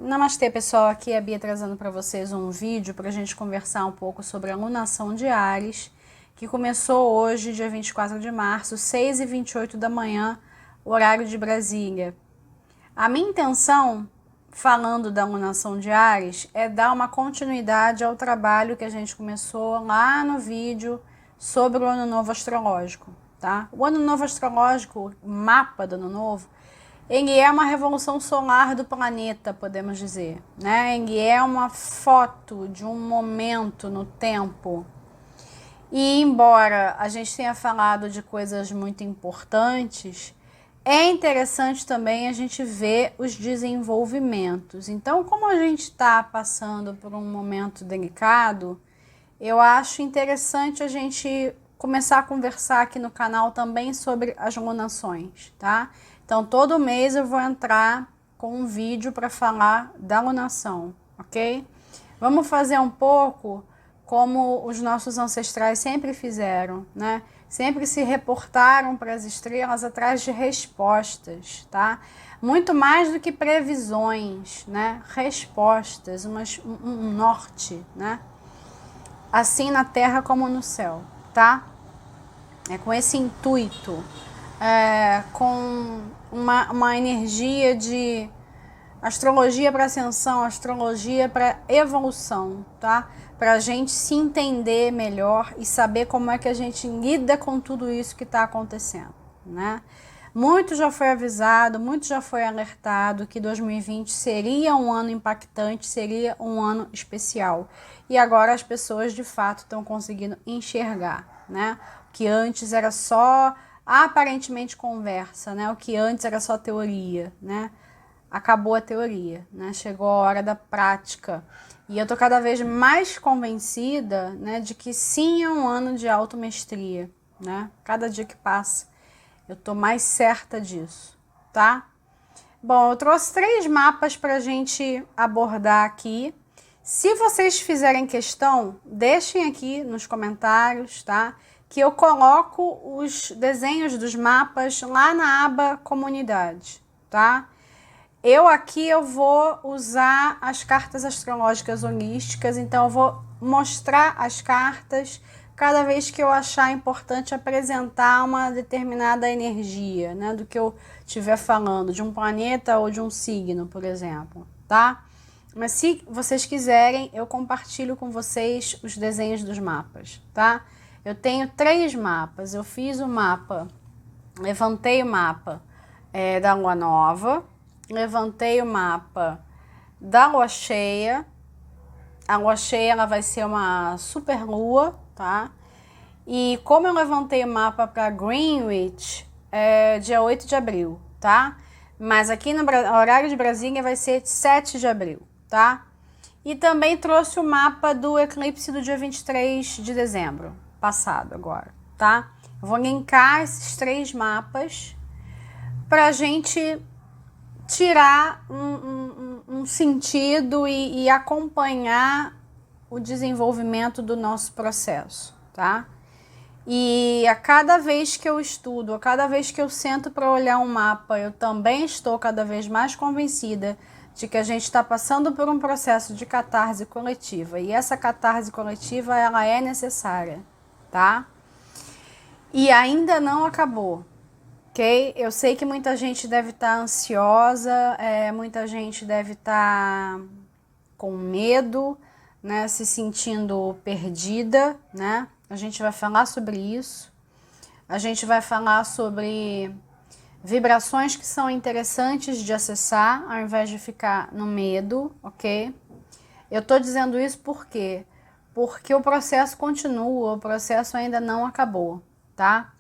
Namastê, pessoal, aqui é a Bia trazendo para vocês um vídeo para a gente conversar um pouco sobre a lunação de Áries, que começou hoje, dia 24 de março, 6h28 da manhã, horário de Brasília. A minha intenção, falando da lunação de Áries, é dar uma continuidade ao trabalho que a gente começou lá no vídeo sobre o Ano Novo Astrológico, tá? O Ano Novo Astrológico, o mapa do Ano Novo, ele é uma revolução solar do planeta, podemos dizer, né? Ele é uma foto de um momento no tempo. E embora a gente tenha falado de coisas muito importantes, é interessante também a gente ver os desenvolvimentos. Então, como a gente está passando por um momento delicado, eu acho interessante a gente começar a conversar aqui no canal também sobre as lunações, tá? Então, todo mês eu vou entrar com um vídeo para falar da lunação, ok? Vamos fazer um pouco como os nossos ancestrais sempre fizeram, né? Sempre se reportaram para as estrelas atrás de respostas, tá? Muito mais do que previsões, né? Respostas, um norte, né? Assim na Terra como no céu, tá? É com esse intuito, com uma energia de astrologia para ascensão, astrologia para evolução, tá? Para a gente se entender melhor e saber como é que a gente lida com tudo isso que está acontecendo, né? Muito já foi avisado, muito já foi alertado que 2020 seria um ano impactante, seria um ano especial. E agora as pessoas de fato estão conseguindo enxergar, né? O que antes era só aparentemente conversa, né? O que antes era só teoria, né? Acabou a teoria, né? Chegou a hora da prática. E eu tô cada vez mais convencida, né, de que sim, é um ano de automestria, né? Cada dia que passa, eu tô mais certa disso, tá? Bom, eu trouxe 3 mapas pra gente abordar aqui. Se vocês fizerem questão, deixem aqui nos comentários, tá? Que eu coloco os desenhos dos mapas lá na aba comunidade, tá? Eu vou usar as cartas astrológicas holísticas, então eu vou mostrar as cartas cada vez que eu achar importante apresentar uma determinada energia, né, do que eu estiver falando, de um planeta ou de um signo, por exemplo, tá? Mas se vocês quiserem, eu compartilho com vocês os desenhos dos mapas, tá? Eu tenho 3 mapas, eu fiz o mapa, levantei o mapa da lua nova, levantei o mapa da lua cheia. A lua cheia ela vai ser uma super lua, tá? E como eu levantei o mapa para Greenwich, dia 8 de abril, tá? Mas aqui no horário de Brasília vai ser 7 de abril, tá? E também trouxe o mapa do eclipse do dia 23 de dezembro, passado agora, tá? Eu vou linkar esses 3 mapas pra gente tirar um sentido e acompanhar o desenvolvimento do nosso processo, tá? E a cada vez que eu estudo, a cada vez que eu sento para olhar um mapa, eu também estou cada vez mais convencida de que a gente está passando por um processo de catarse coletiva. E essa catarse coletiva, ela é necessária, tá? E ainda não acabou. Ok? Eu sei que muita gente deve estar ansiosa, muita gente deve estar com medo, né? Se sentindo perdida, né? A gente vai falar sobre isso. A gente vai falar sobre vibrações que são interessantes de acessar, ao invés de ficar no medo, ok? Eu tô dizendo isso por quê? Porque o processo continua, o processo ainda não acabou, tá?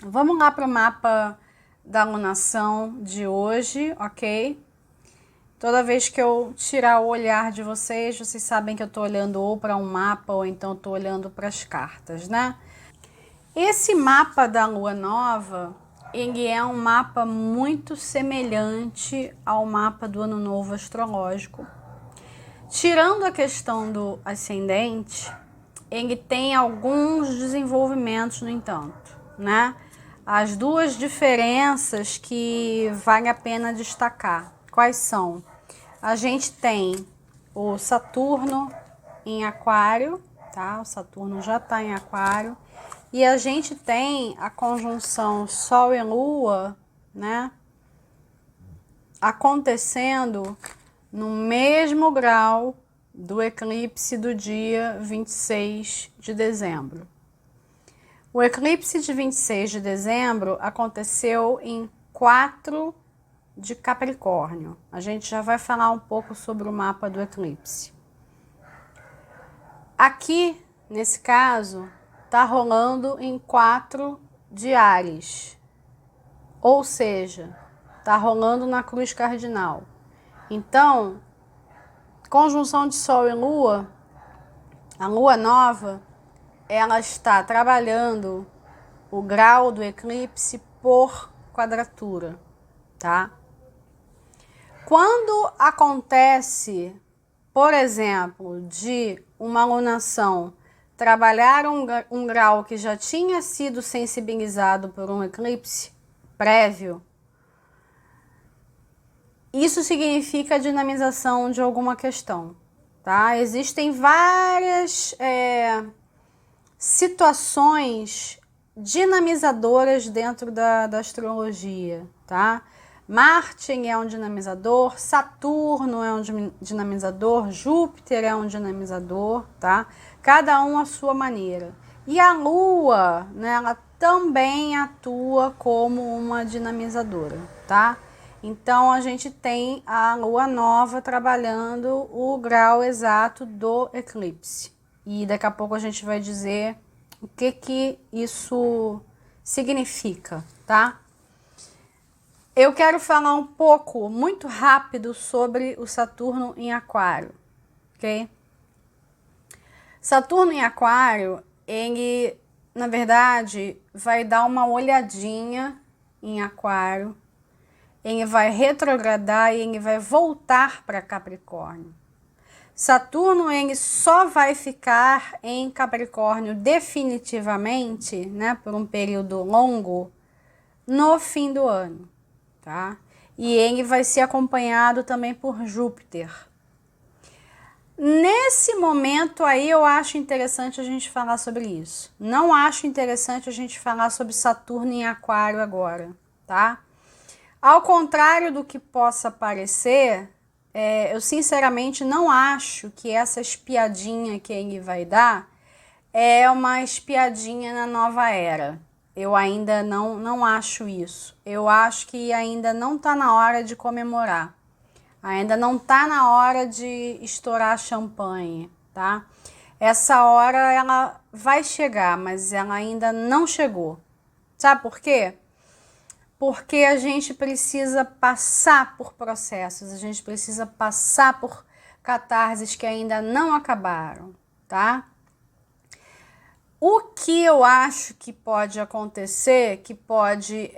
Vamos lá para o mapa da lunação de hoje, ok? Toda vez que eu tirar o olhar de vocês, vocês sabem que eu estou olhando ou para um mapa ou então estou olhando para as cartas, né? Esse mapa da lua nova, ele é um mapa muito semelhante ao mapa do ano novo astrológico. Tirando a questão do ascendente, ele tem alguns desenvolvimentos, no entanto, né? As 2 diferenças que vale a pena destacar. Quais são? a gente tem o Saturno em Aquário, tá? O Saturno já está em Aquário. E a gente tem a conjunção Sol e Lua, né? Acontecendo no mesmo grau do eclipse do dia 26 de dezembro. O eclipse de 26 de dezembro aconteceu em 4 de Capricórnio. A gente já vai falar um pouco sobre o mapa do eclipse. Aqui, nesse caso, tá rolando em 4 de Áries. Ou seja, tá rolando na cruz cardinal. Então, conjunção de Sol e Lua, a Lua nova, ela está trabalhando o grau do eclipse por quadratura, tá? Quando acontece, por exemplo, de uma alunação trabalhar um grau que já tinha sido sensibilizado por um eclipse prévio, isso significa a dinamização de alguma questão, tá? Existem várias situações dinamizadoras dentro da astrologia, tá? Marte é um dinamizador, Saturno é um dinamizador, Júpiter é um dinamizador, tá? Cada um à sua maneira. E a Lua, né, ela também atua como uma dinamizadora, tá? Então, a gente tem a Lua nova trabalhando o grau exato do eclipse. E daqui a pouco a gente vai dizer o que isso significa, tá? Eu quero falar um pouco, muito rápido, sobre o Saturno em Aquário, ok? Saturno em Aquário, ele, na verdade, vai dar uma olhadinha em Aquário, ele vai retrogradar e ele vai voltar para Capricórnio. Saturno, ele só vai ficar em Capricórnio definitivamente, né, por um período longo, no fim do ano, tá? E ele vai ser acompanhado também por Júpiter. Nesse momento aí eu acho interessante a gente falar sobre isso. Não acho interessante a gente falar sobre Saturno em Aquário agora, tá? Ao contrário do que possa parecer, eu sinceramente não acho que essa espiadinha que ele vai dar é uma espiadinha na nova era. Eu ainda não acho isso. Eu acho que ainda não está na hora de comemorar. Ainda não está na hora de estourar champanhe, tá? Essa hora ela vai chegar, mas ela ainda não chegou. Sabe por quê? Porque a gente precisa passar por processos, a gente precisa passar por catarses que ainda não acabaram, tá? O que eu acho que pode acontecer, que pode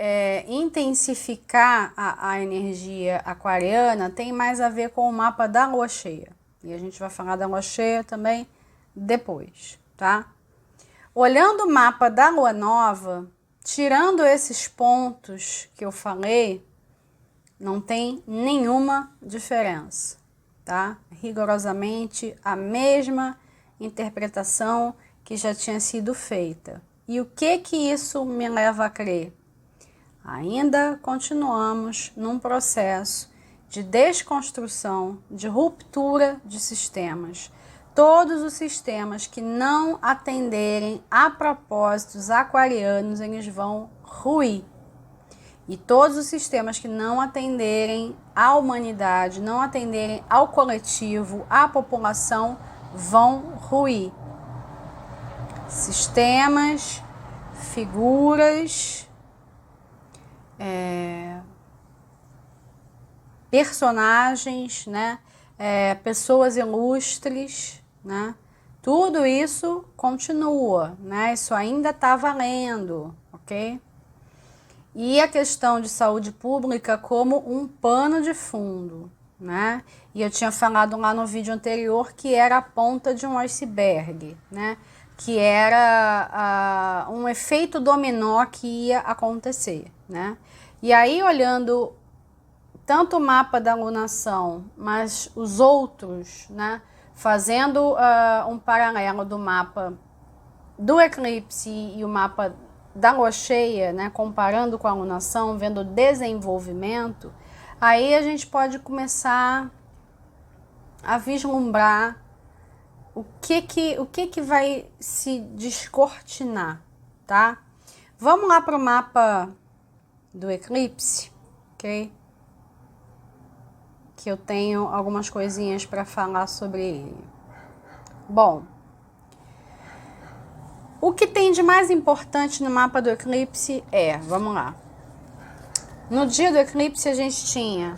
intensificar a energia aquariana, tem mais a ver com o mapa da lua cheia. E a gente vai falar da lua cheia também depois, tá? Olhando o mapa da lua nova, tirando esses pontos que eu falei, não tem nenhuma diferença, tá? Rigorosamente a mesma interpretação que já tinha sido feita. E o que isso me leva a crer? Ainda continuamos num processo de desconstrução, de ruptura de sistemas. Todos os sistemas que não atenderem a propósitos aquarianos, eles vão ruir. E todos os sistemas que não atenderem à humanidade, não atenderem ao coletivo, à população, vão ruir. Sistemas, figuras, personagens, né? Pessoas ilustres, né? Tudo isso continua, né? Isso ainda está valendo, ok? E a questão de saúde pública como um pano de fundo, né? E eu tinha falado lá no vídeo anterior que era a ponta de um iceberg, né? Que era um efeito dominó que ia acontecer, né? E aí, olhando tanto o mapa da alunação, mas os outros, né? Fazendo um paralelo do mapa do eclipse e o mapa da lua cheia, né? Comparando com a alunação, vendo o desenvolvimento, aí a gente pode começar a vislumbrar o que vai se descortinar, tá? Vamos lá para o mapa do eclipse, ok? Que eu tenho algumas coisinhas para falar sobre ele. Bom, o que tem de mais importante no mapa do eclipse vamos lá. No dia do eclipse a gente tinha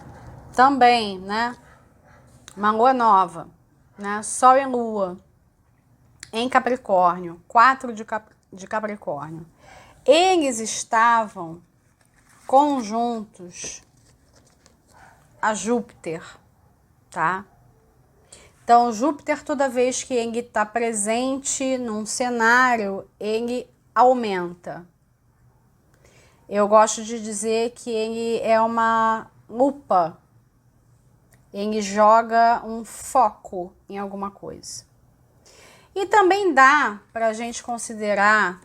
também, né, uma lua nova, né, Sol e Lua em Capricórnio, 4 de Capricórnio. Eles estavam conjuntos a Júpiter, tá? Então, Júpiter, toda vez que ele está presente num cenário, ele aumenta. Eu gosto de dizer que ele é uma lupa. Ele joga um foco em alguma coisa. E também dá para a gente considerar,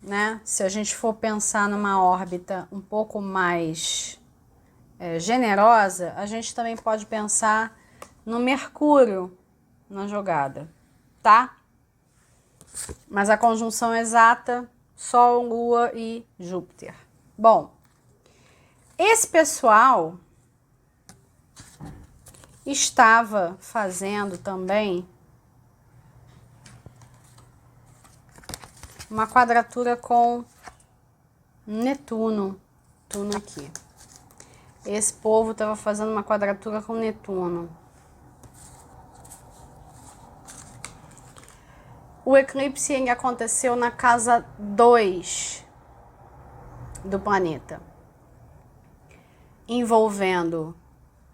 né, se a gente for pensar numa órbita um pouco mais generosa, a gente também pode pensar no Mercúrio na jogada, tá? Mas a conjunção exata, Sol, Lua e Júpiter. Bom, esse pessoal estava fazendo também uma quadratura com Netuno aqui. Esse povo estava fazendo uma quadratura com Netuno. O eclipse ele aconteceu na casa 2 do planeta, envolvendo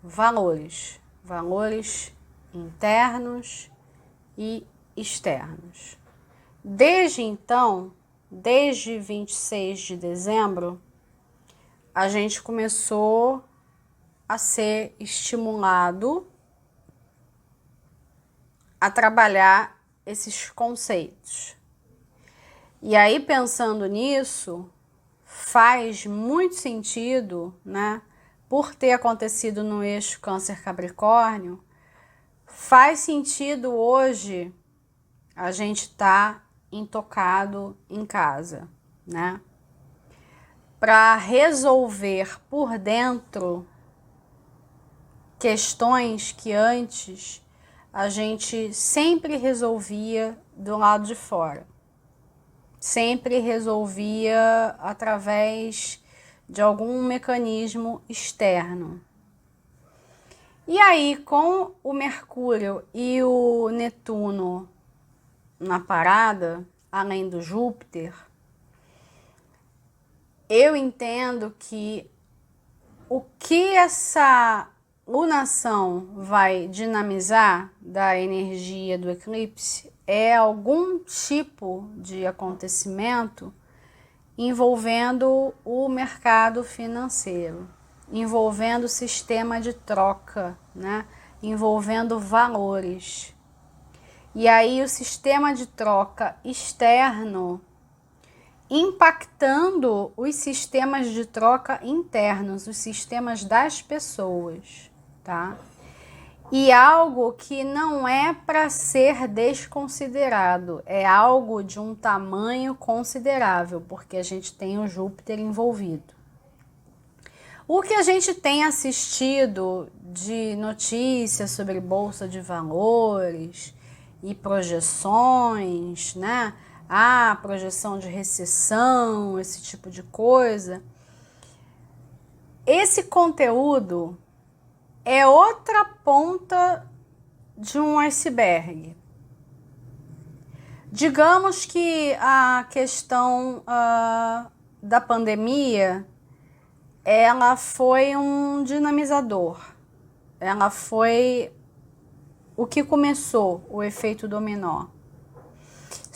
valores internos e externos. Desde então, desde 26 de dezembro, a gente começou a ser estimulado a trabalhar esses conceitos. E aí, pensando nisso, faz muito sentido, né? Por ter acontecido no eixo Câncer-Capricórnio, faz sentido hoje a gente tá intocado em casa, né? Para resolver por dentro questões que antes a gente sempre resolvia do lado de fora. Sempre resolvia através de algum mecanismo externo. E aí, com o Mercúrio e o Netuno na parada, além do Júpiter, eu entendo que o que essa lunação vai dinamizar da energia do eclipse é algum tipo de acontecimento envolvendo o mercado financeiro, envolvendo o sistema de troca, né? Envolvendo valores. E aí o sistema de troca externo impactando os sistemas de troca internos, os sistemas das pessoas, tá? E algo que não é para ser desconsiderado, é algo de um tamanho considerável, porque a gente tem o Júpiter envolvido. O que a gente tem assistido de notícias sobre bolsa de valores e projeções, né? Projeção de recessão, esse tipo de coisa. Esse conteúdo é outra ponta de um iceberg. Digamos que a questão da pandemia, ela foi um dinamizador. Ela foi o que começou o efeito dominó.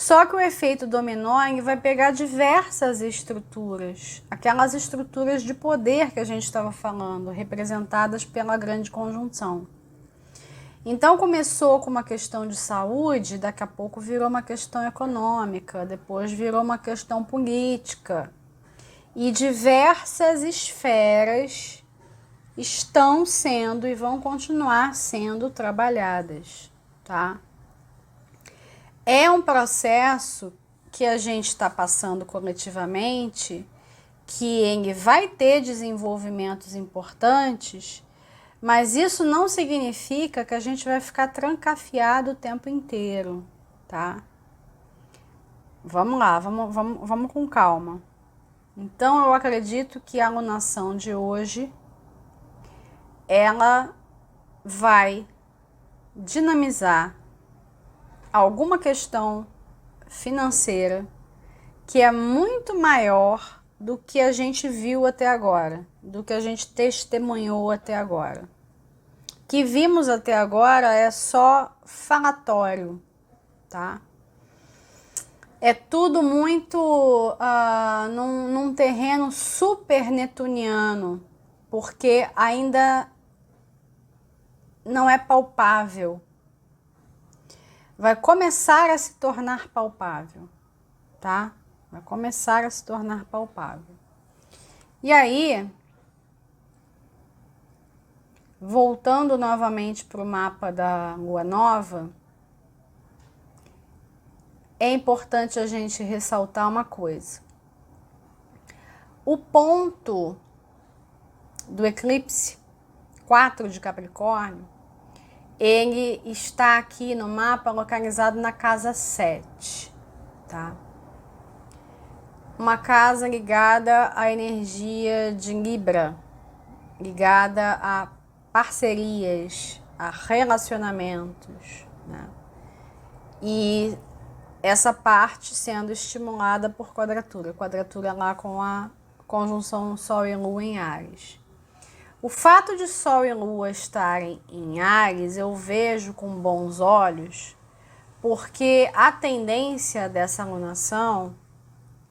Só que o efeito dominó vai pegar diversas estruturas, aquelas estruturas de poder que a gente estava falando, representadas pela grande conjunção. Então começou com uma questão de saúde, daqui a pouco virou uma questão econômica, depois virou uma questão política. E diversas esferas estão sendo e vão continuar sendo trabalhadas, tá? É um processo que a gente está passando coletivamente, que ele vai ter desenvolvimentos importantes, mas isso não significa que a gente vai ficar trancafiado o tempo inteiro, tá? Vamos lá, vamos com calma. Então, eu acredito que a alunação de hoje, ela vai dinamizar alguma questão financeira que é muito maior do que a gente viu até agora, do que a gente testemunhou até agora. O que vimos até agora é só falatório, tá? É tudo muito num terreno super netuniano, porque ainda não é palpável. Vai começar a se tornar palpável, tá? Vai começar a se tornar palpável. E aí, voltando novamente para o mapa da Lua Nova, é importante a gente ressaltar uma coisa. O ponto do eclipse 4 de Capricórnio, ele está aqui no mapa localizado na casa 7, tá? Uma casa ligada à energia de Libra, ligada a parcerias, a relacionamentos, né? E essa parte sendo estimulada por quadratura lá com a conjunção Sol e Lua em Áries. O fato de Sol e Lua estarem em Áries eu vejo com bons olhos, porque a tendência dessa alunação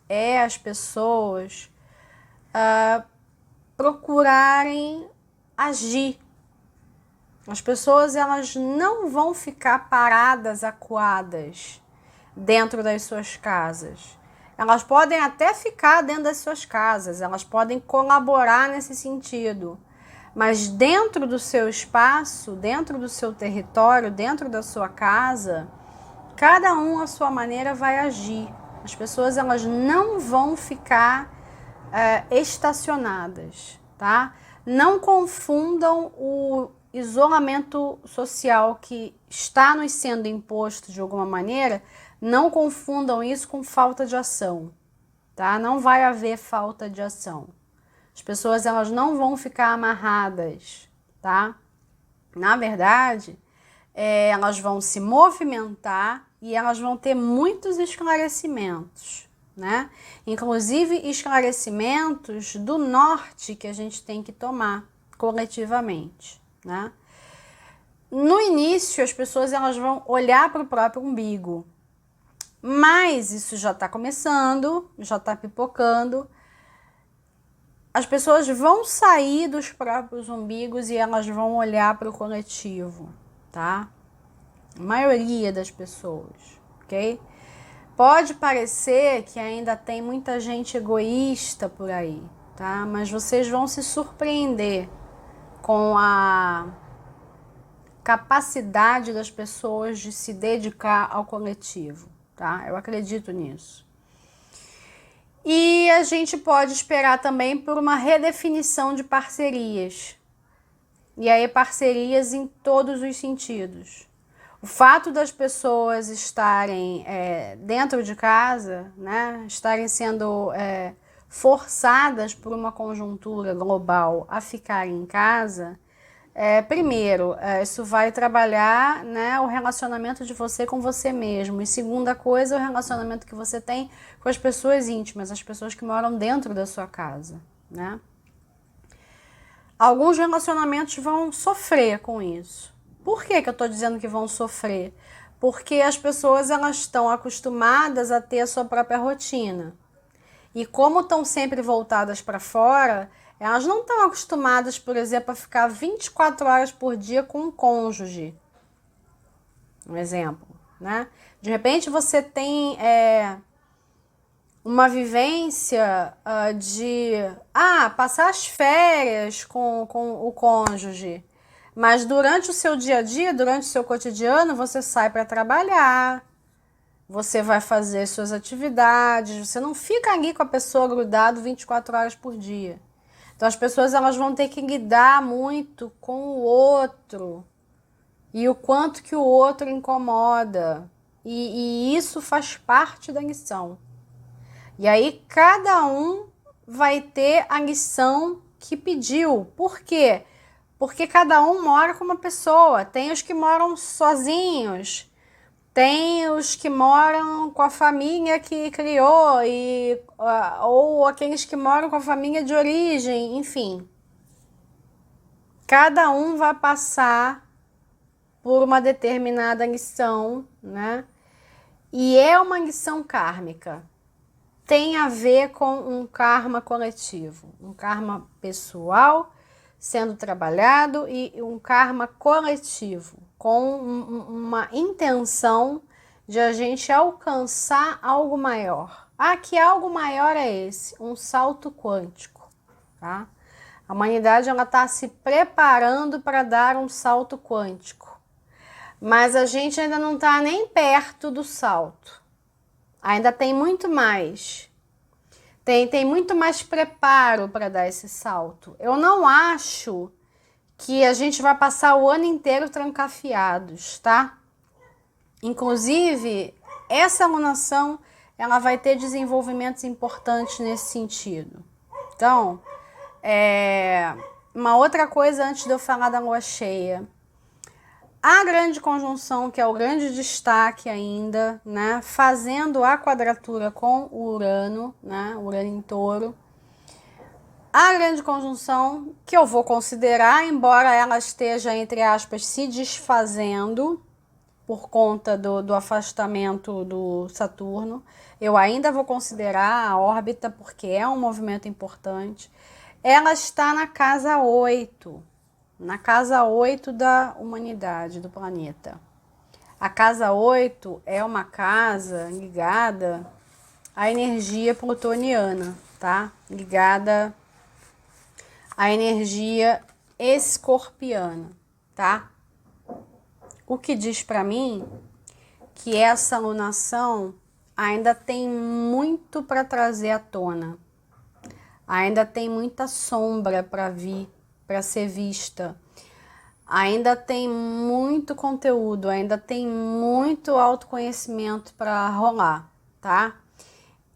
é as pessoas procurarem agir. As pessoas, elas não vão ficar paradas, acuadas dentro das suas casas. Elas podem até ficar dentro das suas casas, elas podem colaborar nesse sentido, mas dentro do seu espaço, dentro do seu território, dentro da sua casa, cada um à sua maneira vai agir. As pessoas, elas não vão ficar estacionadas, tá? Não confundam o isolamento social que está nos sendo imposto de alguma maneira, não confundam isso com falta de ação, tá? Não vai haver falta de ação. As pessoas, elas não vão ficar amarradas, tá? Na verdade, elas vão se movimentar e elas vão ter muitos esclarecimentos, né? Inclusive esclarecimentos do norte que a gente tem que tomar coletivamente, né? No início, as pessoas, elas vão olhar para o próprio umbigo, mas isso já está começando, já está pipocando. As pessoas vão sair dos próprios umbigos e elas vão olhar para o coletivo, tá? A maioria das pessoas, ok? Pode parecer que ainda tem muita gente egoísta por aí, tá? Mas vocês vão se surpreender com a capacidade das pessoas de se dedicar ao coletivo, tá? Eu acredito nisso. E a gente pode esperar também por uma redefinição de parcerias. E aí parcerias em todos os sentidos. O fato das pessoas estarem dentro de casa, né, estarem sendo forçadas por uma conjuntura global a ficar em casa, primeiro, isso vai trabalhar, né, o relacionamento de você com você mesmo. E segunda coisa, o relacionamento que você tem com as pessoas íntimas, as pessoas que moram dentro da sua casa, né? Alguns relacionamentos vão sofrer com isso. Por que eu estou dizendo que vão sofrer? porque as pessoas elas estão acostumadas a ter a sua própria rotina. E como estão sempre voltadas para fora, elas não estão acostumadas, por exemplo, a ficar 24 horas por dia com um cônjuge. Um exemplo, né? De repente você tem uma vivência de passar as férias com o cônjuge. Mas durante o seu dia a dia, durante o seu cotidiano, você sai para trabalhar, você vai fazer suas atividades, você não fica ali com a pessoa grudado 24 horas por dia. Então as pessoas elas vão ter que lidar muito com o outro e o quanto que o outro incomoda. E isso faz parte da lição. E aí cada um vai ter a lição que pediu. Por quê? Porque cada um mora com uma pessoa. Tem os que moram sozinhos, tem os que moram com a família que criou, ou aqueles que moram com a família de origem, enfim. Cada um vai passar por uma determinada lição, né? E é uma lição kármica. Tem a ver com um karma coletivo, um karma pessoal sendo trabalhado e um karma coletivo, com uma intenção de a gente alcançar algo maior. Que algo maior é esse? Um salto quântico, tá? A humanidade ela está se preparando para dar um salto quântico, mas a gente ainda não está nem perto do salto. Ainda tem muito mais. Tem muito mais preparo para dar esse salto. Eu não acho que a gente vai passar o ano inteiro trancafiados, tá? Inclusive, essa alunação, ela vai ter desenvolvimentos importantes nesse sentido. Então, uma outra coisa antes de eu falar da lua cheia. A grande conjunção, que é o grande destaque ainda, né, fazendo a quadratura com o Urano, né, Urano em Touro. A grande conjunção que eu vou considerar, embora ela esteja, entre aspas, se desfazendo por conta do afastamento do Saturno, eu ainda vou considerar a órbita porque é um movimento importante. Ela está na casa 8. Na casa 8 da humanidade, do planeta. A casa 8 é uma casa ligada à energia plutoniana, tá? Ligada à energia escorpiana, tá? O que diz para mim que essa alunação ainda tem muito para trazer à tona. Ainda tem muita sombra para vir, para ser vista. Ainda tem muito conteúdo, ainda tem muito autoconhecimento para rolar, tá?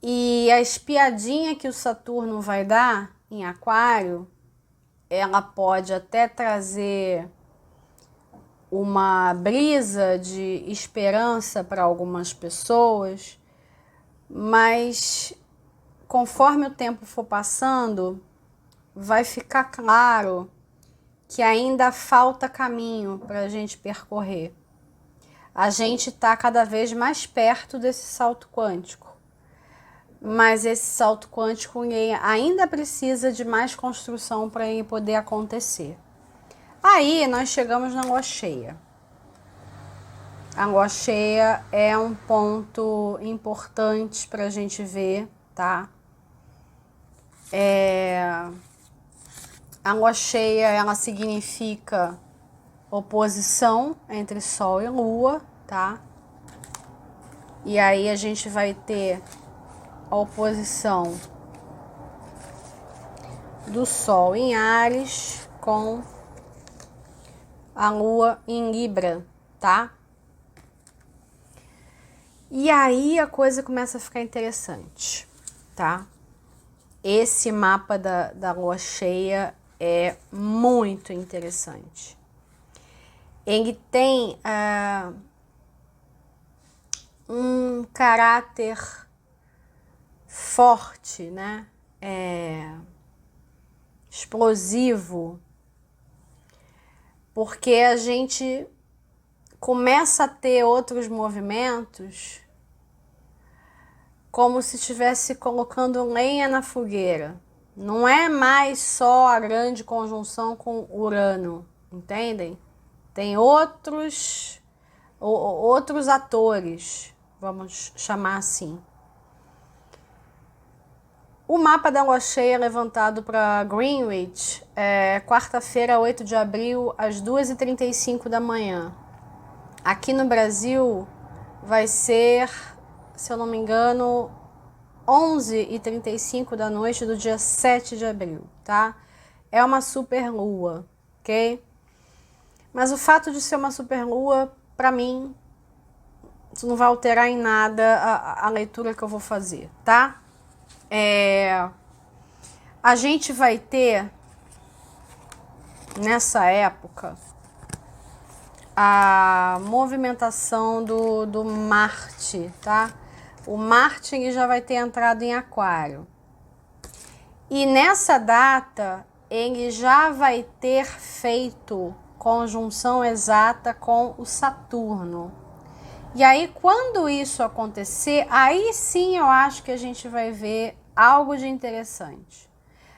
E a espiadinha que o Saturno vai dar em Aquário, ela pode até trazer uma brisa de esperança para algumas pessoas, mas conforme o tempo for passando, vai ficar claro que ainda falta caminho para a gente percorrer. A gente está cada vez mais perto desse salto quântico, mas esse salto quântico ainda precisa de mais construção para ele poder acontecer. Aí nós chegamos na lua cheia. A lua cheia é um ponto importante para a gente ver, tá? A lua cheia, ela significa oposição entre Sol e Lua, tá? E aí a gente vai ter a oposição do Sol em Áries com a Lua em Libra, tá? E aí a coisa começa a ficar interessante, tá? Esse mapa da lua cheia é muito interessante. Ele tem um caráter forte, né? Explosivo, porque a gente começa a ter outros movimentos, como se estivesse colocando lenha na fogueira. Não é mais só a grande conjunção com Urano, entendem? Tem outros atores, vamos chamar assim. O mapa da lua cheia levantado para Greenwich é quarta-feira, 8 de abril, às 2h35 da manhã. Aqui no Brasil vai ser, se eu não me engano, 11h35 da noite do dia 7 de abril, tá? É uma superlua, ok? Mas o fato de ser uma superlua, para mim, isso não vai alterar em nada a leitura que eu vou fazer, tá? A gente vai ter, nessa época, a movimentação do Marte, tá? O Marte ele já vai ter entrado em Aquário. E nessa data, ele já vai ter feito conjunção exata com o Saturno. E aí, quando isso acontecer, aí sim eu acho que a gente vai ver algo de interessante.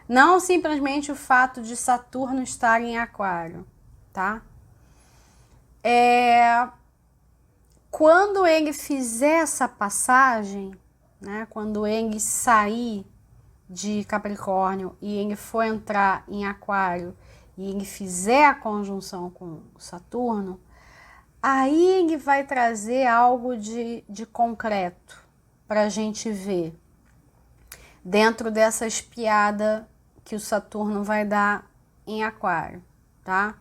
Não simplesmente o fato de Saturno estar em Aquário, tá? Quando ele fizer essa passagem, né, quando ele sair de Capricórnio e ele for entrar em Aquário e ele fizer a conjunção com Saturno, aí ele vai trazer algo de concreto para a gente ver dentro dessa espiada que o Saturno vai dar em Aquário, tá?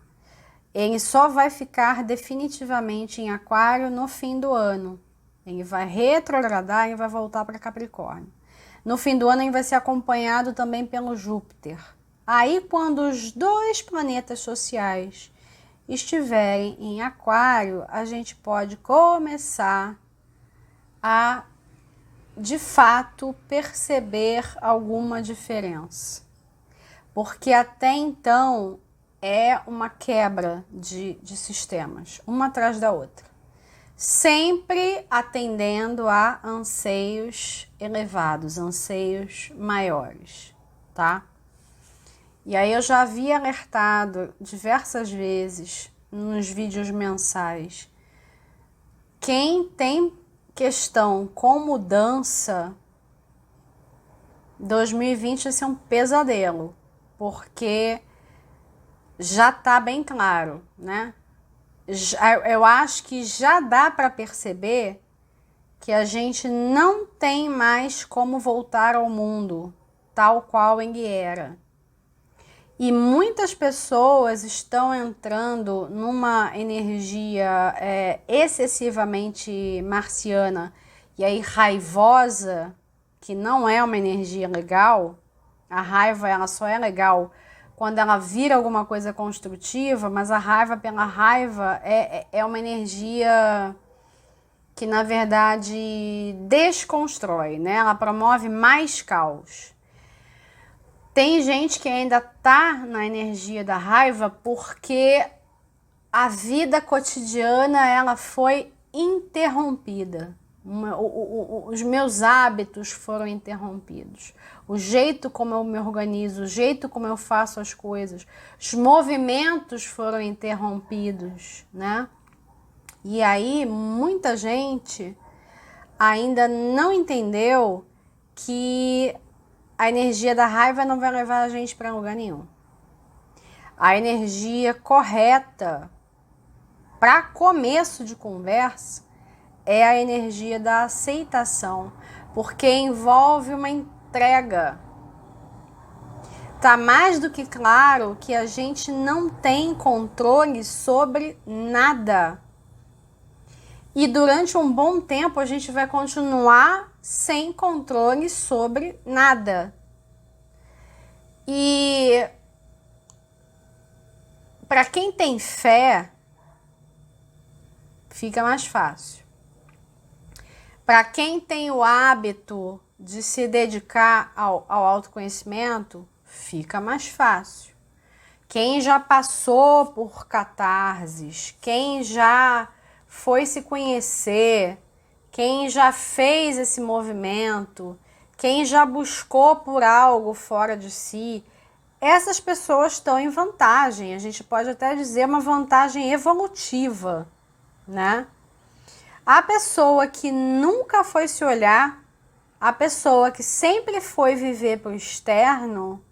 Ele só vai ficar definitivamente em Aquário no fim do ano. Ele vai retrogradar e vai voltar para Capricórnio. No fim do ano ele vai ser acompanhado também pelo Júpiter. Aí quando os dois planetas sociais estiverem em Aquário, a gente pode começar a, de fato, perceber alguma diferença. Porque até então é uma quebra de sistemas, uma atrás da outra. Sempre atendendo a anseios elevados, anseios maiores, tá? E aí eu já havia alertado diversas vezes nos vídeos mensais. Quem tem questão com mudança, 2020 vai ser um pesadelo, porque já tá bem claro, né? Eu acho que já dá para perceber que a gente não tem mais como voltar ao mundo tal qual ele era. E muitas pessoas estão entrando numa energia excessivamente marciana e aí raivosa, que não é uma energia legal. A raiva ela só é legal quando ela vira alguma coisa construtiva, mas a raiva pela raiva é uma energia que, na verdade, desconstrói, né? Ela promove mais caos. Tem gente que ainda tá na energia da raiva porque a vida cotidiana ela foi interrompida. Os meus hábitos foram interrompidos. O jeito como eu me organizo, o jeito como eu faço as coisas, os movimentos foram interrompidos, né? E aí muita gente ainda não entendeu que a energia da raiva não vai levar a gente para lugar nenhum. A energia correta para começo de conversa é a energia da aceitação, porque envolve uma entrega. Tá mais do que claro que a gente não tem controle sobre nada. E durante um bom tempo a gente vai continuar sem controle sobre nada. E para quem tem fé, fica mais fácil. Para quem tem o hábito de se dedicar ao autoconhecimento, fica mais fácil. Quem já passou por catarses, quem já foi se conhecer, quem já fez esse movimento, quem já buscou por algo fora de si, essas pessoas estão em vantagem. A gente pode até dizer uma vantagem evolutiva, né? A pessoa que nunca foi se olhar, a pessoa que sempre foi viver pro externo,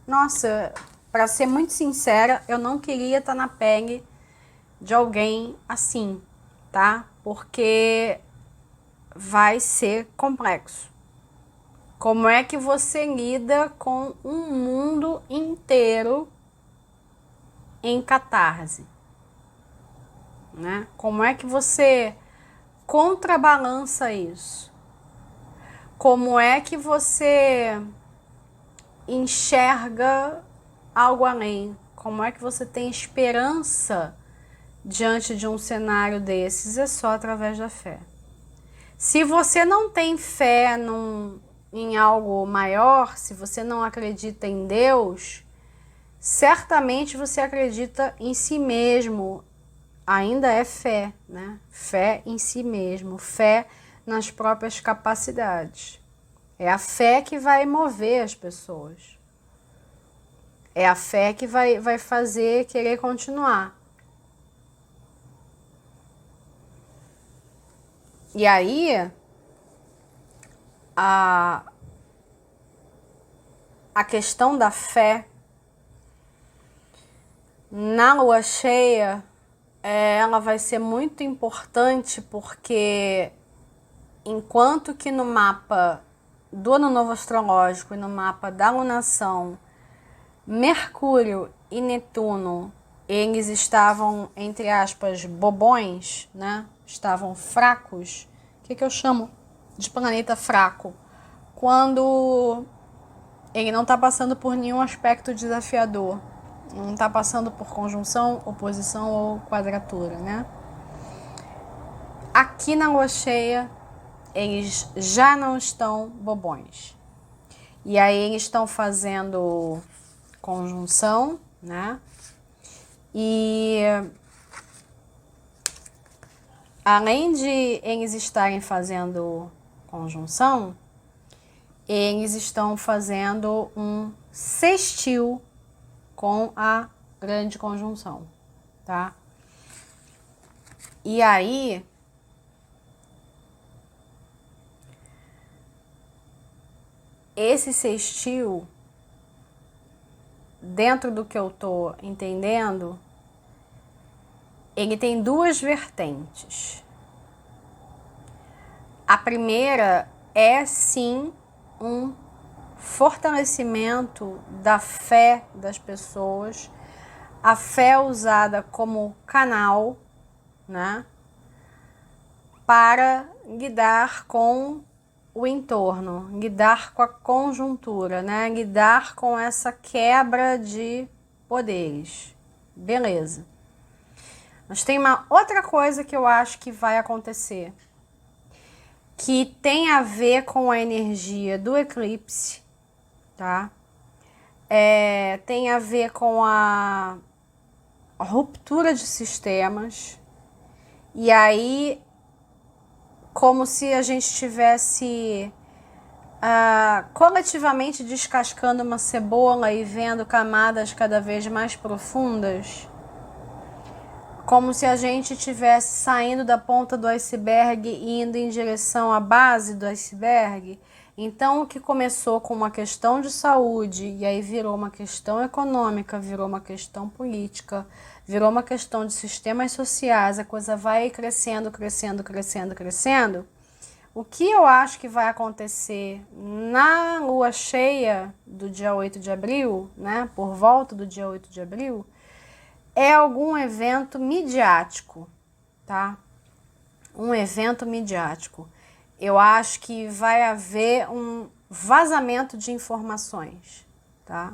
nossa, para ser muito sincera, eu não queria estar na pele de alguém assim, tá? Porque vai ser complexo. Como é que você lida com um mundo inteiro em catarse, né? Como é que você contrabalança isso? Como é que você enxerga algo além? Como é que você tem esperança diante de um cenário desses? É só através da fé. Se você não tem fé em algo maior, se você não acredita em Deus, certamente você acredita em si mesmo. Ainda é fé, né? Fé em si mesmo, fé nas próprias capacidades. É a fé que vai mover as pessoas. É a fé que vai fazer querer continuar. E aí, a questão da fé na lua cheia, ela vai ser muito importante porque enquanto que no mapa do ano novo astrológico e no mapa da lunação, Mercúrio e Netuno, eles estavam, entre aspas, bobões, né? Estavam fracos. O que eu chamo de planeta fraco? Quando ele não está passando por nenhum aspecto desafiador. Não está passando por conjunção, oposição ou quadratura, né? Aqui na lua cheia, eles já não estão bobões. E aí eles estão fazendo conjunção, né? E além de eles estarem fazendo conjunção, eles estão fazendo um sextil com a grande conjunção, tá? E aí, esse sextil, dentro do que eu tô entendendo, ele tem duas vertentes. A primeira é sim um fortalecimento da fé das pessoas, a fé usada como canal, né, para lidar com o entorno, lidar com a conjuntura, né, lidar com essa quebra de poderes. Beleza. Mas tem uma outra coisa que eu acho que vai acontecer, que tem a ver com a energia do eclipse, tá? Tem a ver com a ruptura de sistemas. E aí, como se a gente estivesse coletivamente descascando uma cebola e vendo camadas cada vez mais profundas, como se a gente estivesse saindo da ponta do iceberg e indo em direção à base do iceberg. Então, o que começou com uma questão de saúde, e aí virou uma questão econômica, virou uma questão política, virou uma questão de sistemas sociais, a coisa vai crescendo, crescendo, crescendo, crescendo. O que eu acho que vai acontecer na lua cheia do dia 8 de abril, né, por volta do dia 8 de abril, é algum evento midiático, tá? Um evento midiático. Eu acho que vai haver um vazamento de informações, tá?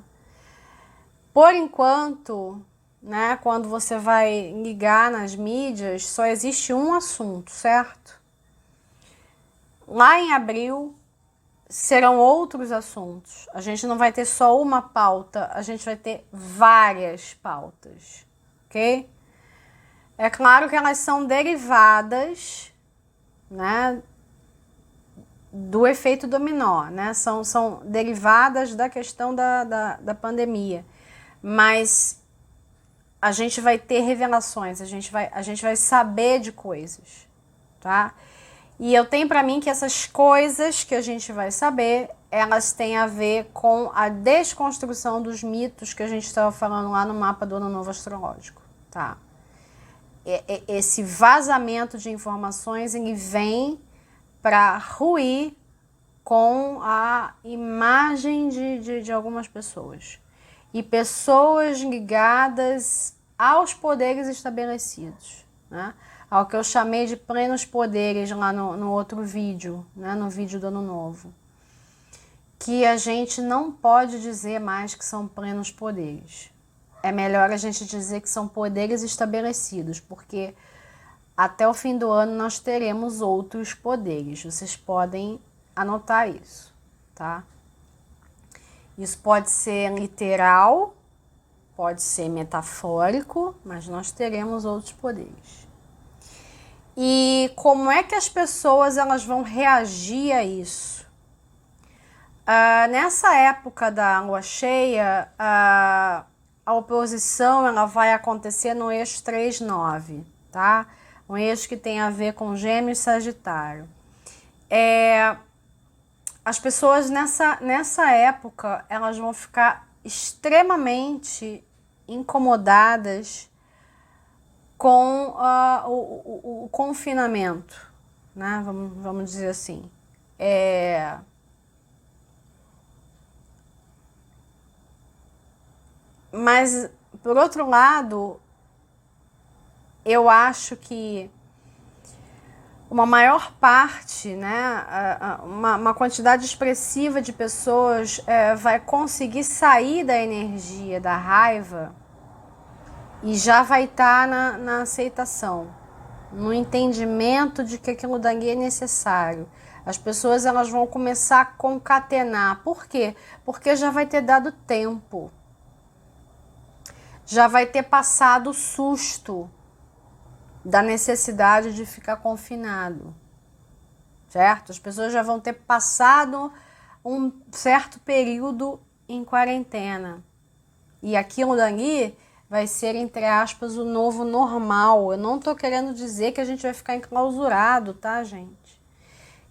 Por enquanto, né, quando você vai ligar nas mídias, só existe um assunto, certo? Lá em abril serão outros assuntos. A gente não vai ter só uma pauta, a gente vai ter várias pautas, ok? É claro que elas são derivadas, né, do efeito dominó, né? São derivadas da questão da pandemia. Mas a gente vai ter revelações, a gente vai saber de coisas, tá? E eu tenho para mim que essas coisas que a gente vai saber, elas têm a ver com a desconstrução dos mitos que a gente estava falando lá no mapa do Ano Novo Astrológico, tá? Esse vazamento de informações, ele vem para ruir com a imagem de algumas pessoas. E pessoas ligadas aos poderes estabelecidos, né? Ao que eu chamei de plenos poderes lá no outro vídeo, né? No vídeo do Ano Novo. Que a gente não pode dizer mais que são plenos poderes. É melhor a gente dizer que são poderes estabelecidos, porque até o fim do ano nós teremos outros poderes. Vocês podem anotar isso, tá? Isso pode ser literal, pode ser metafórico, mas nós teremos outros poderes. E como é que as pessoas elas vão reagir a isso? Nessa época da lua cheia, a oposição ela vai acontecer no eixo 3-9, tá? Um eixo que tem a ver com Gêmeos e Sagitário. As pessoas nessa época elas vão ficar extremamente incomodadas com o confinamento, né? Vamos dizer assim. Mas, por outro lado, eu acho que uma maior parte, né, uma quantidade expressiva de pessoas vai conseguir sair da energia da raiva e já vai estar na aceitação, no entendimento de que aquilo dali é necessário. As pessoas elas vão começar a concatenar. Por quê? Porque já vai ter dado tempo. Já vai ter passado o susto da necessidade de ficar confinado, certo? As pessoas já vão ter passado um certo período em quarentena. E aquilo dali vai ser, entre aspas, o novo normal. Eu não tô querendo dizer que a gente vai ficar enclausurado, tá, gente?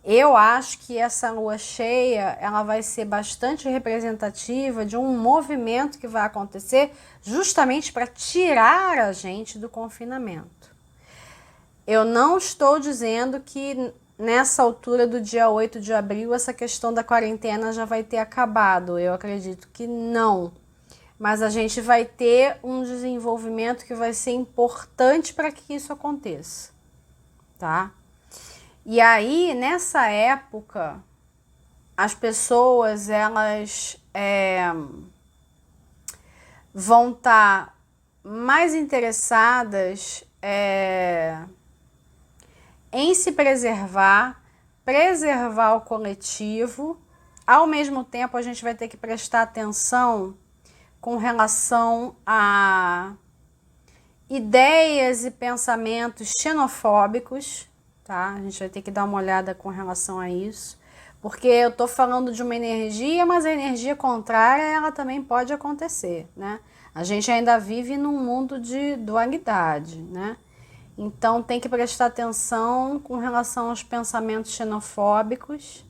Eu acho que essa lua cheia, ela vai ser bastante representativa de um movimento que vai acontecer justamente para tirar a gente do confinamento. Eu não estou dizendo que nessa altura do dia 8 de abril essa questão da quarentena já vai ter acabado. Eu acredito que não. Mas a gente vai ter um desenvolvimento que vai ser importante para que isso aconteça, tá? E aí, nessa época, as pessoas, elas vão estar mais interessadas em se preservar, preservar o coletivo. Ao mesmo tempo, a gente vai ter que prestar atenção com relação a ideias e pensamentos xenofóbicos, tá? A gente vai ter que dar uma olhada com relação a isso, porque eu tô falando de uma energia, mas a energia contrária, ela também pode acontecer, né? A gente ainda vive num mundo de dualidade, né? Então tem que prestar atenção com relação aos pensamentos xenofóbicos.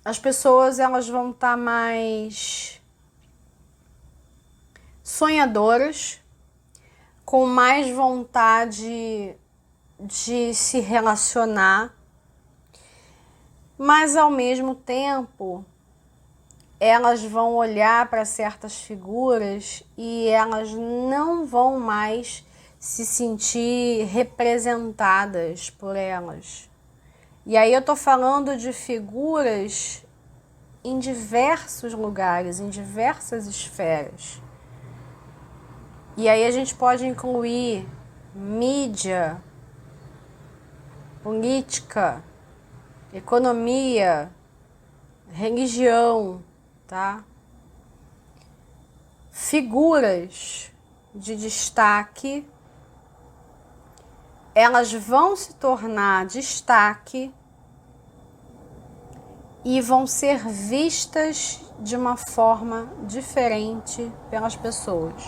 As pessoas elas vão estar mais sonhadoras, com mais vontade de se relacionar, mas ao mesmo tempo elas vão olhar para certas figuras e elas não vão mais se sentir representadas por elas. E aí eu tô falando de figuras em diversos lugares, em diversas esferas. E aí a gente pode incluir mídia, política, economia, religião, tá? figuras de destaque, elas vão se tornar destaque e vão ser vistas de uma forma diferente pelas pessoas.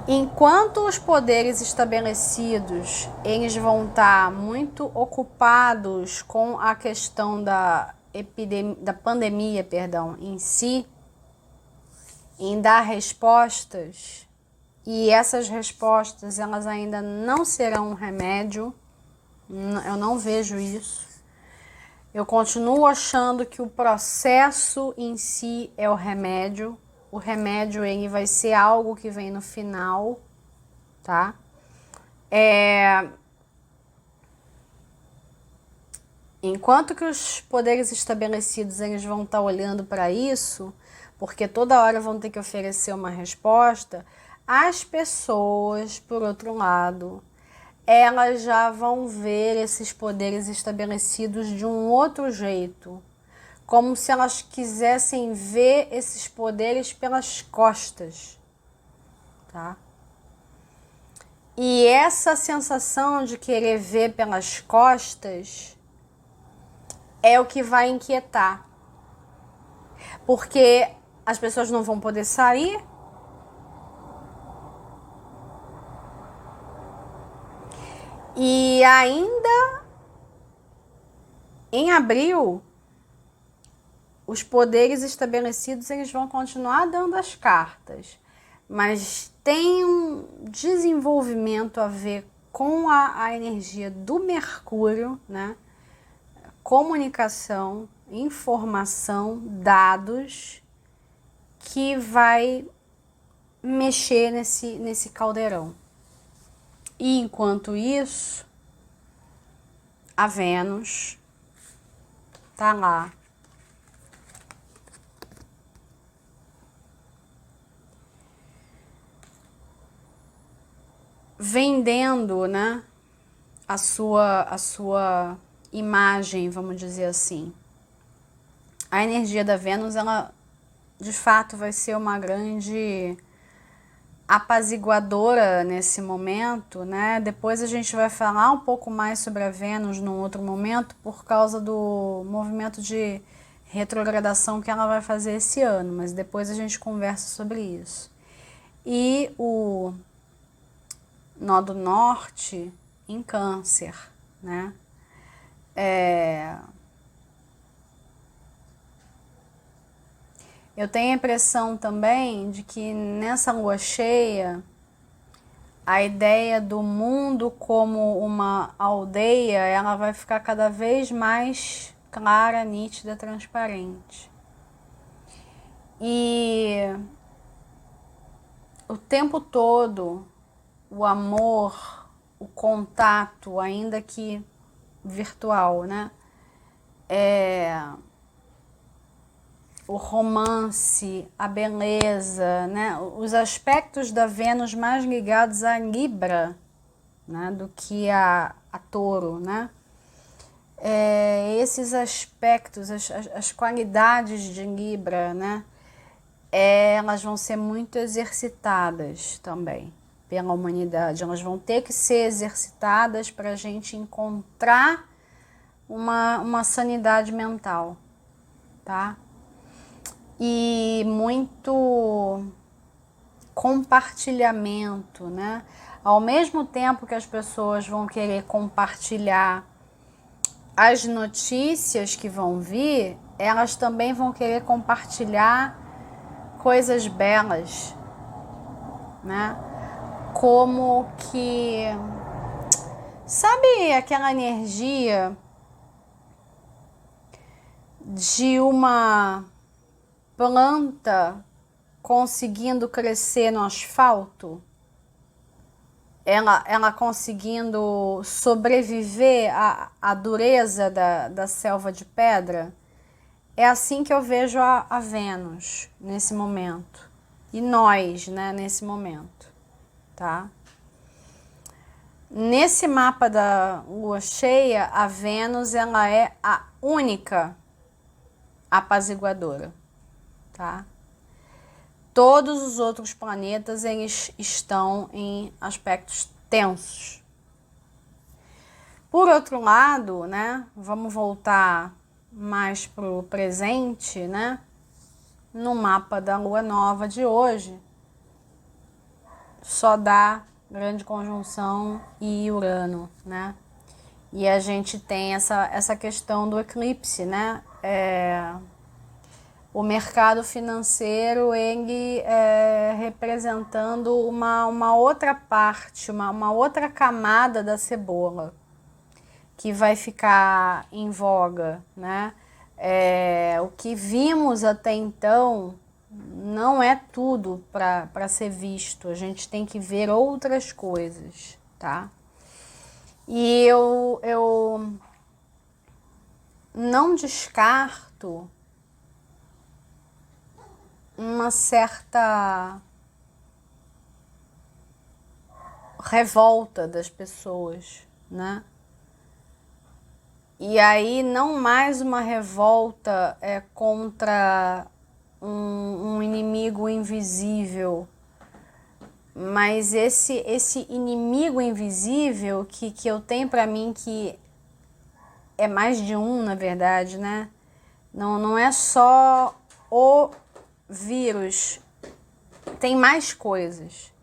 Enquanto os poderes estabelecidos, eles vão estar muito ocupados com a questão da pandemia, em si, em dar respostas, e essas respostas elas ainda não serão um remédio, eu não vejo isso. Eu continuo achando que o processo em si é o remédio. O remédio ele vai ser algo que vem no final, tá? Enquanto que os poderes estabelecidos eles vão estar olhando para isso, porque toda hora vão ter que oferecer uma resposta, as pessoas, por outro lado, elas já vão ver esses poderes estabelecidos de um outro jeito, como se elas quisessem ver esses poderes pelas costas, tá? E essa sensação de querer ver pelas costas é o que vai inquietar, porque as pessoas não vão poder sair, e ainda em abril os poderes estabelecidos eles vão continuar dando as cartas, mas tem um desenvolvimento a ver com a energia do Mercúrio, né? Comunicação, informação, dados, que vai mexer nesse caldeirão. E enquanto isso, a Vênus tá lá vendendo, né, a sua imagem, vamos dizer assim. A energia da Vênus, ela de fato vai ser uma grande apaziguadora nesse momento, né? Depois a gente vai falar um pouco mais sobre a Vênus num outro momento, por causa do movimento de retrogradação que ela vai fazer esse ano, mas depois a gente conversa sobre isso. E o nó do norte em Câncer, né? Eu tenho a impressão também de que nessa lua cheia, a ideia do mundo como uma aldeia, ela vai ficar cada vez mais clara, nítida, transparente. E o tempo todo, o amor, o contato, ainda que virtual, né? O romance, a beleza, né? Os aspectos da Vênus mais ligados a Libra, né? Do que a Touro, né? Esses aspectos, as qualidades de Libra, né? Elas vão ser muito exercitadas também pela humanidade. Elas vão ter que ser exercitadas para a gente encontrar uma sanidade mental, tá? E muito compartilhamento, né? Ao mesmo tempo que as pessoas vão querer compartilhar as notícias que vão vir, elas também vão querer compartilhar coisas belas, né? Como que, sabe aquela energia de uma planta conseguindo crescer no asfalto, ela conseguindo sobreviver à dureza da selva de pedra? É assim que eu vejo a Vênus nesse momento. E nós, né, nesse momento, tá? Nesse mapa da lua cheia, a Vênus ela é a única apaziguadora, tá? todos os outros planetas eles estão em aspectos tensos. Por outro lado, né, vamos voltar mais para o presente, né? No mapa da lua nova de hoje, só dá grande conjunção e Urano, né? E a gente tem essa questão do eclipse, né? O mercado financeiro, ele representando uma outra parte, uma outra camada da cebola, que vai ficar em voga, né? O que vimos até então não é tudo para ser visto, a gente tem que ver outras coisas, tá? E eu não descarto uma certa revolta das pessoas, né? E aí não mais uma revolta contra um inimigo invisível, mas esse inimigo invisível que eu tenho para mim, que é mais de um, na verdade, né? Não é só o vírus, tem mais coisas.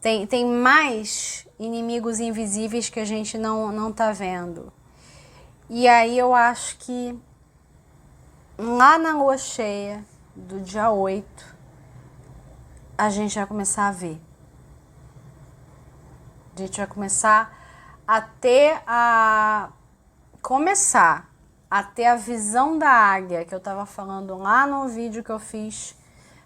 Tem mais inimigos invisíveis que a gente não tá vendo. E aí eu acho que lá na lua cheia do dia 8, a gente vai começar a ver. A gente vai começar a ter a visão da águia, que eu estava falando lá no vídeo que eu fiz,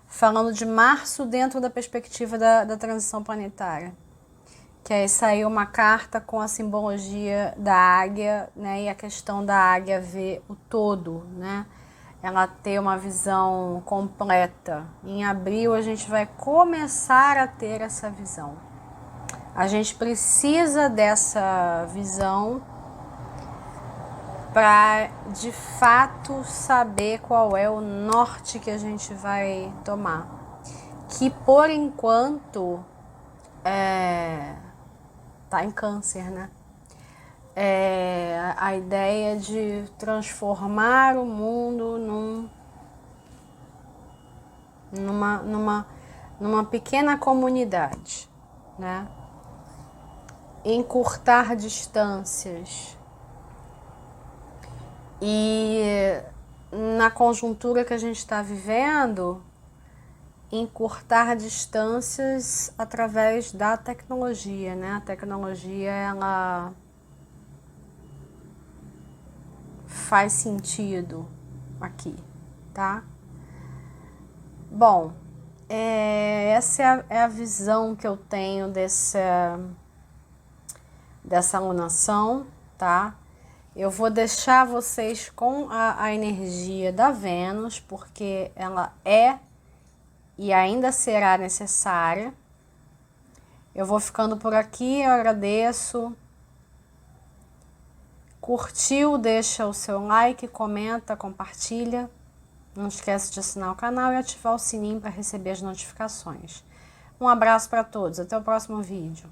falando de março dentro da perspectiva da transição planetária. Que aí saiu uma carta com a simbologia da águia, né? E a questão da águia ver o todo, né? Ela ter uma visão completa. Em abril a gente vai começar a ter essa visão. A gente precisa dessa visão para de fato saber qual é o norte que a gente vai tomar. Que por enquanto tá em Câncer, né? A ideia de transformar o mundo numa pequena comunidade, né? Encurtar distâncias. E na conjuntura que a gente está vivendo, encurtar distâncias através da tecnologia, né? A tecnologia, ela faz sentido aqui, tá? Bom, essa é a visão que eu tenho dessa alunação, tá? Eu vou deixar vocês com a energia da Vênus, porque ela é e ainda será necessária. Eu vou ficando por aqui, eu agradeço. Curtiu, deixa o seu like, comenta, compartilha. Não esquece de assinar o canal e ativar o sininho para receber as notificações. Um abraço para todos, até o próximo vídeo.